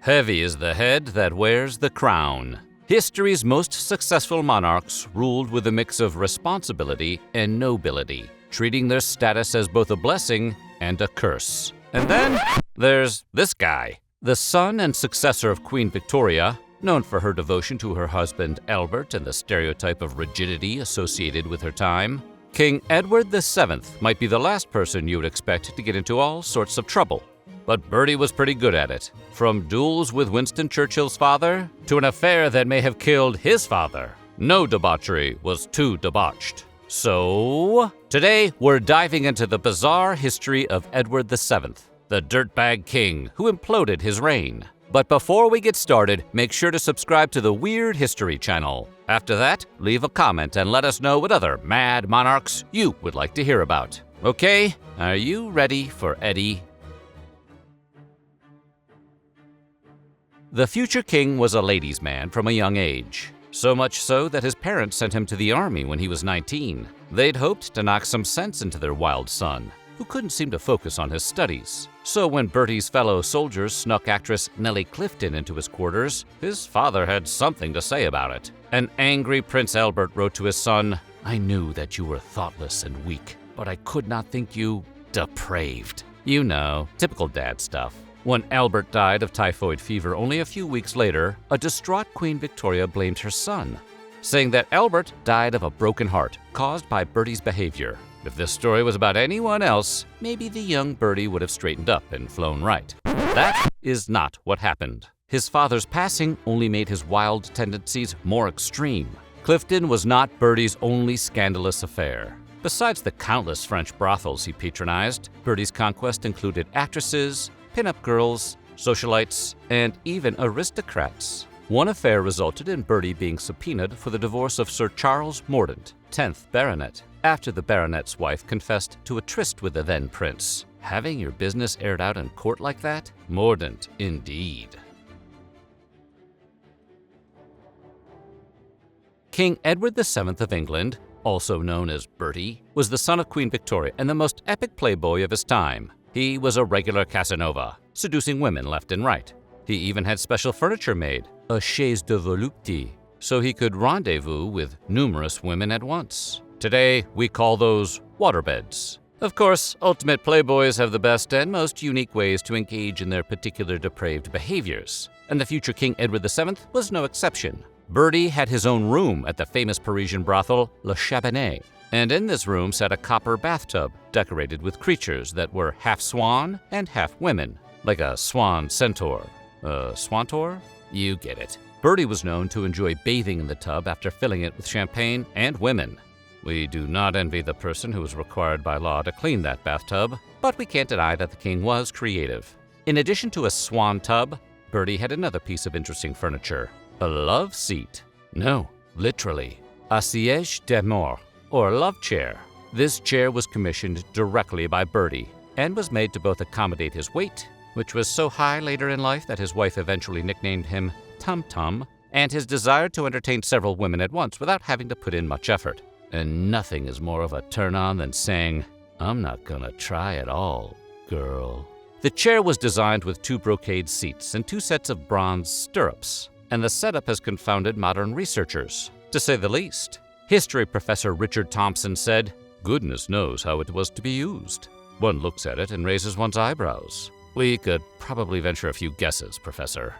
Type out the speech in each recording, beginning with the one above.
Heavy is the head that wears the crown. History's most successful monarchs ruled with a mix of responsibility and nobility, treating their status as both a blessing and a curse. And then there's this guy, the son and successor of Queen Victoria, known for her devotion to her husband Albert and the stereotype of rigidity associated with her time. King Edward VII might be the last person you would expect to get into all sorts of trouble. But Bertie was pretty good at it. From duels with Winston Churchill's father to an affair that may have killed his father, no debauchery was too debauched. So, today we're diving into the bizarre history of Edward VII, the dirtbag king who imploded his reign. But before we get started, make sure to subscribe to the Weird History channel. After that, leave a comment and let us know what other mad monarchs you would like to hear about. Okay, are you ready for Eddie? The future king was a ladies' man from a young age. So much so that his parents sent him to the army when he was 19. They'd hoped to knock some sense into their wild son, who couldn't seem to focus on his studies. So when Bertie's fellow soldiers snuck actress Nelly Clifton into his quarters, his father had something to say about it. An angry Prince Albert wrote to his son, "I knew that you were thoughtless and weak, but I could not think you depraved." You know, typical dad stuff. When Albert died of typhoid fever only a few weeks later, a distraught Queen Victoria blamed her son, saying that Albert died of a broken heart caused by Bertie's behavior. If this story was about anyone else, maybe the young Bertie would have straightened up and flown right. That is not what happened. His father's passing only made his wild tendencies more extreme. Clifton was not Bertie's only scandalous affair. Besides the countless French brothels he patronized, Bertie's conquest included actresses, pin-up girls, socialites, and even aristocrats. One affair resulted in Bertie being subpoenaed for the divorce of Sir Charles Mordaunt, 10th Baronet, after the baronet's wife confessed to a tryst with the then prince. Having your business aired out in court like that? Mordaunt, indeed. King Edward VII of England, also known as Bertie, was the son of Queen Victoria and the most epic playboy of his time. He was a regular Casanova, seducing women left and right. He even had special furniture made, a chaise de volupté, so he could rendezvous with numerous women at once. Today, we call those waterbeds. Of course, ultimate playboys have the best and most unique ways to engage in their particular depraved behaviors, and the future King Edward VII was no exception. Bertie had his own room at the famous Parisian brothel Le Chabanais, and in this room sat a copper bathtub decorated with creatures that were half swan and half women, like a swan centaur. Swantor? You get it. Bertie was known to enjoy bathing in the tub after filling it with champagne and women. We do not envy the person who was required by law to clean that bathtub, but we can't deny that the king was creative. In addition to a swan tub, Bertie had another piece of interesting furniture, a love seat. No, literally, a siège de mort, or love chair. This chair was commissioned directly by Bertie and was made to both accommodate his weight, which was so high later in life that his wife eventually nicknamed him Tum Tum, and his desire to entertain several women at once without having to put in much effort. And nothing is more of a turn-on than saying, "I'm not gonna try at all, girl." The chair was designed with 2 brocade seats and 2 sets of bronze stirrups, and the setup has confounded modern researchers, to say the least. History professor Richard Thompson said, "Goodness knows how it was to be used. One looks at it and raises one's eyebrows." We could probably venture a few guesses, Professor.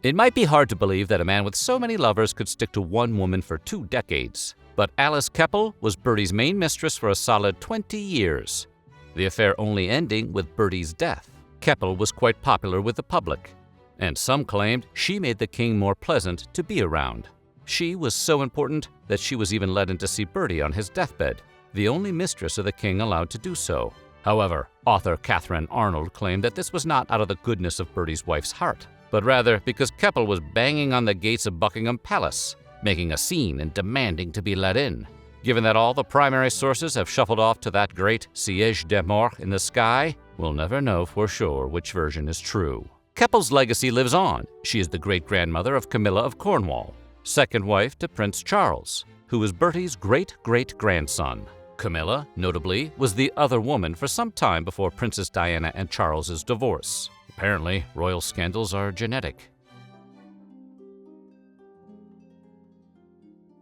It might be hard to believe that a man with so many lovers could stick to one woman for 2 decades, but Alice Kepple was Bertie's main mistress for a solid 20 years, the affair only ending with Bertie's death. Kepple was quite popular with the public, and some claimed she made the king more pleasant to be around. She was so important that she was even let in to see Bertie on his deathbed, the only mistress of the king allowed to do so. However, author Catherine Arnold claimed that this was not out of the goodness of Bertie's wife's heart, but rather because Kepple was banging on the gates of Buckingham Palace, making a scene and demanding to be let in. Given that all the primary sources have shuffled off to that great siège de mort in the sky, we'll never know for sure which version is true. Kepple's legacy lives on. She is the great-grandmother of Camilla of Cornwall, second wife to Prince Charles, who was Bertie's great-great-grandson. Camilla, notably, was the other woman for some time before Princess Diana and Charles's divorce. Apparently, royal scandals are genetic.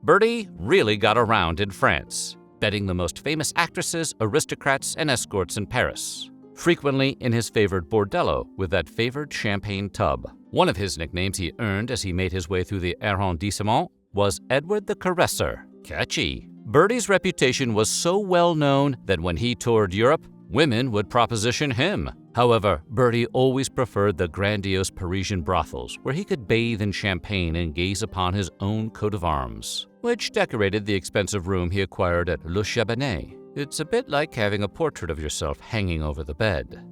Bertie really got around in France, bedding the most famous actresses, aristocrats, and escorts in Paris, frequently in his favored bordello with that favored champagne tub. One of his nicknames he earned as he made his way through the arrondissement was Edward the Caresser. Catchy. Bertie's reputation was so well known that when he toured Europe, women would proposition him. However, Bertie always preferred the grandiose Parisian brothels where he could bathe in champagne and gaze upon his own coat of arms, which decorated the expensive room he acquired at Le Chabanais. It's a bit like having a portrait of yourself hanging over the bed.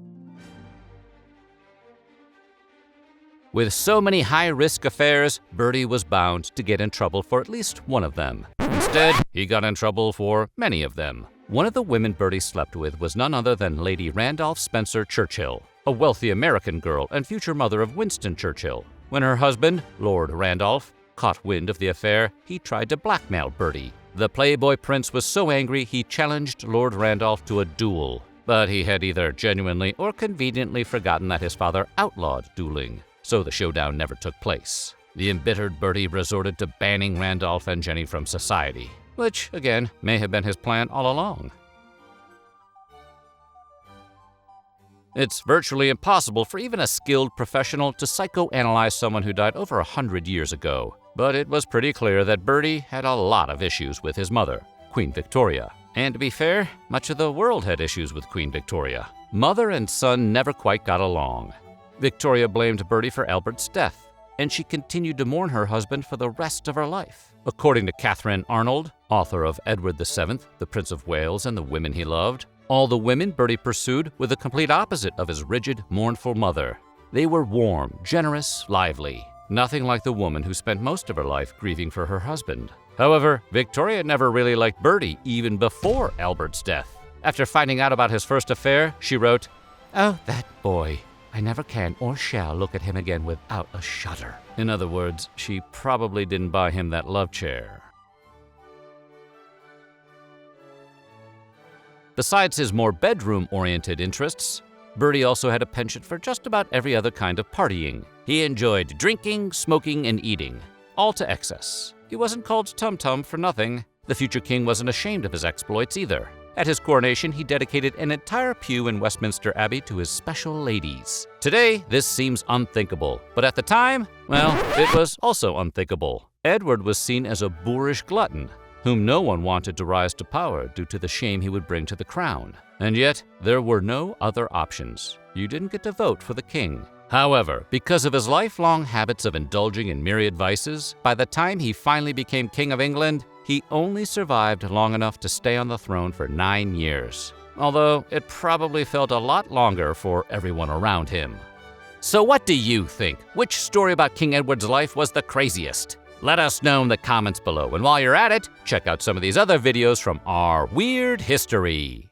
With so many high-risk affairs, Bertie was bound to get in trouble for at least one of them. Instead, he got in trouble for many of them. One of the women Bertie slept with was none other than Lady Randolph Spencer Churchill, a wealthy American girl and future mother of Winston Churchill. When her husband, Lord Randolph, caught wind of the affair, he tried to blackmail Bertie. The Playboy prince was so angry he challenged Lord Randolph to a duel, but he had either genuinely or conveniently forgotten that his father outlawed dueling, so the showdown never took place. The embittered Bertie resorted to banning Randolph and Jenny from society, which, again, may have been his plan all along. It's virtually impossible for even a skilled professional to psychoanalyze someone who died over 100 years ago, but it was pretty clear that Bertie had a lot of issues with his mother, Queen Victoria. And to be fair, much of the world had issues with Queen Victoria. Mother and son never quite got along. Victoria blamed Bertie for Albert's death, and she continued to mourn her husband for the rest of her life. According to Catherine Arnold, author of Edward VII, the Prince of Wales and the Women He Loved, all the women Bertie pursued were the complete opposite of his rigid, mournful mother. They were warm, generous, lively, nothing like the woman who spent most of her life grieving for her husband. However, Victoria never really liked Bertie even before Albert's death. After finding out about his first affair, she wrote, "Oh, that boy. I never can or shall look at him again without a shudder." In other words, she probably didn't buy him that love chair. Besides his more bedroom-oriented interests, Bertie also had a penchant for just about every other kind of partying. He enjoyed drinking, smoking, and eating, all to excess. He wasn't called Tum Tum for nothing. The future king wasn't ashamed of his exploits either. At his coronation, he dedicated an entire pew in Westminster Abbey to his special ladies. Today, this seems unthinkable, but at the time, well, it was also unthinkable. Edward was seen as a boorish glutton, whom no one wanted to rise to power due to the shame he would bring to the crown. And yet, there were no other options. You didn't get to vote for the king. However, because of his lifelong habits of indulging in myriad vices, by the time he finally became King of England, he only survived long enough to stay on the throne for 9 years. Although, it probably felt a lot longer for everyone around him. So what do you think? Which story about King Edward's life was the craziest? Let us know in the comments below, and while you're at it, check out some of these other videos from our weird history.